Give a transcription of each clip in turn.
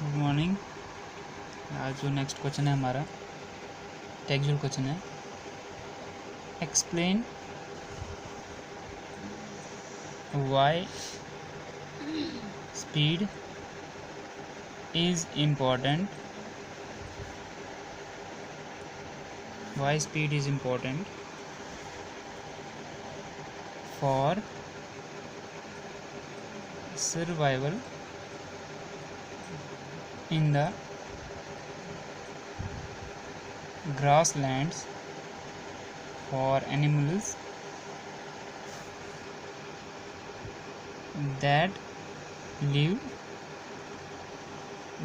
Good morning. आज जो next question है हमारा टेक्सुअल क्वेश्चन है, explain why speed is important, why speed is important for survival in the grasslands for animals that live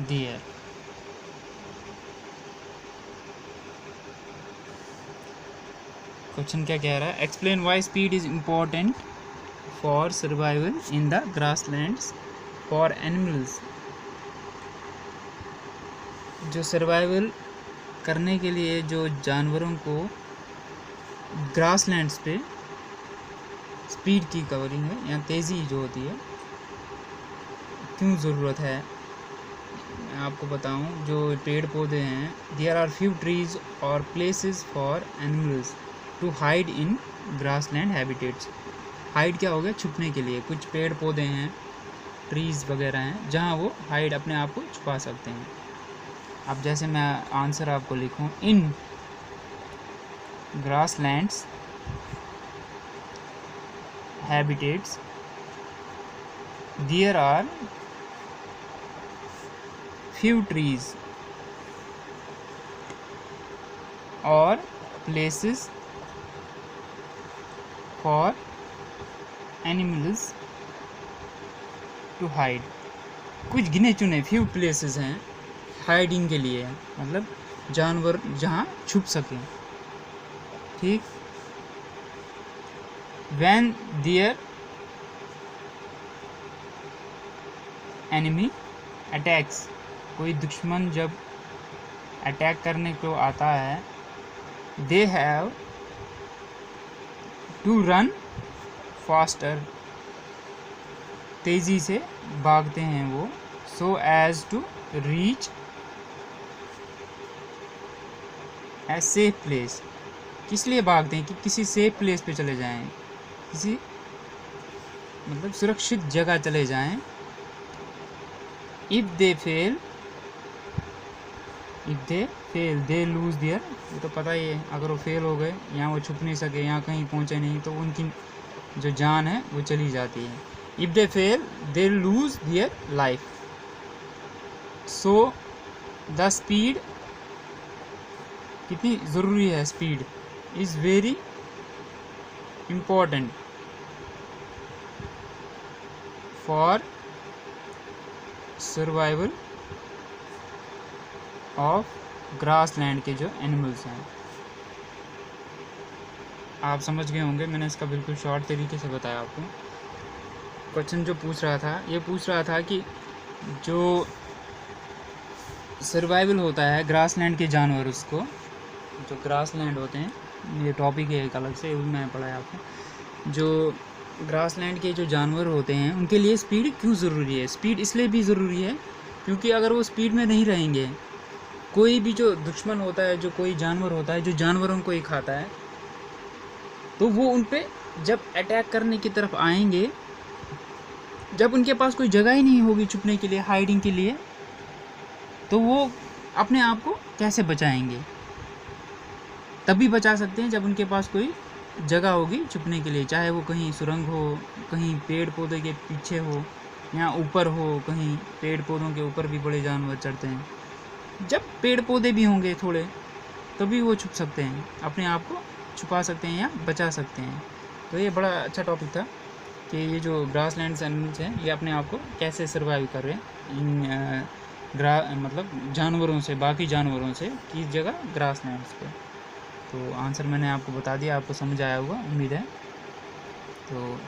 there. Question क्या कह रहा है? Explain why speed is important for survival in the grasslands for animals. जो survival करने के लिए जो जानवरों को ग्रासलैंड्स पे स्पीड की कवरिंग है या तेज़ी जो होती है क्यों ज़रूरत है, मैं आपको बताऊं। जो पेड़ पौधे हैं, देयर आर फ्यू ट्रीज और places for animals to hide in grassland habitats. Hide क्या हो गया? छुपने के लिए। कुछ पेड़ पौधे हैं, ट्रीज़ वगैरह हैं जहां वो हाइड अपने आप को छुपा सकते हैं। अब जैसे मैं आंसर आपको लिखूं, in grasslands habitats there are few trees और places for animals to hide. कुछ गिने चुने फ्यू प्लेसेस हैं हाइडिंग के लिए, मतलब जानवर जहाँ छुप सकें। ठीक। व्हेन देयर एनिमी अटैक्स, कोई दुश्मन जब अटैक करने को आता है, they have to run faster, तेज़ी से भागते हैं वो, so as to reach a safe place. किस लिए भागते हैं? कि किसी सेफ प्लेस पे चले जाएं, किसी मतलब सुरक्षित जगह चले जाएं। If they fail they lose their, वो तो पता ही है, अगर वो फेल हो गए, यहाँ वो छुप नहीं सके, यहाँ कहीं पहुँचे नहीं, तो उनकी जो जान है वो चली जाती है। If they fail they lose their life. So the speed, कितनी ज़रूरी है speed, is very important for survival of grassland के जो एनिमल्स हैं। आप समझ गए होंगे, मैंने इसका बिल्कुल शॉर्ट तरीके से बताया आपको। क्वेश्चन जो पूछ रहा था, ये पूछ रहा था कि जो सर्वाइवल होता है ग्रासलैंड के जानवर, उसको जो ग्रासलैंड होते हैं, ये टॉपिक है एक अलग से, मैं पढ़ाया आपको। जो ग्रासलैंड के जो जानवर होते हैं उनके लिए स्पीड क्यों ज़रूरी है? स्पीड इसलिए भी ज़रूरी है क्योंकि अगर वो स्पीड में नहीं रहेंगे, कोई भी जो दुश्मन होता है, जो कोई जानवर होता है जो जानवरों को ही खाता है, तो वो उन पे जब अटैक करने की तरफ आएंगे, जब उनके पास कोई जगह ही नहीं होगी छुपने के लिए, हाइडिंग के लिए, तो वो अपने आप को कैसे बचाएंगे? तभी बचा सकते हैं जब उनके पास कोई जगह होगी छुपने के लिए, चाहे वो कहीं सुरंग हो, कहीं पेड़ पौधे के पीछे हो, या ऊपर हो, कहीं पेड़ पौधों के ऊपर भी बड़े जानवर चढ़ते हैं। जब पेड़ पौधे भी होंगे थोड़े, तभी वो छुप सकते हैं, अपने आप को छुपा सकते हैं या बचा सकते हैं। तो ये बड़ा अच्छा टॉपिक था कि ये जो ग्रासलैंड एनिमल्स हैं, ये अपने आप को कैसे सर्वाइव कर रहे हैं इन मतलब जानवरों से, बाकी जानवरों से, किस जगह? ग्रासलैंड्स पे। तो आंसर मैंने आपको बता दिया, आपको समझ आया होगा, उम्मीद है। तो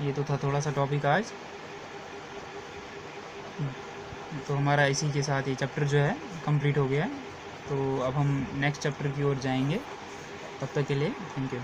ये तो था थोड़ा सा टॉपिक आज। तो हमारा इसी के साथ ये चैप्टर जो है कंप्लीट हो गया है। तो अब हम नेक्स्ट चैप्टर की ओर जाएंगे। तब तक के लिए थैंक यू।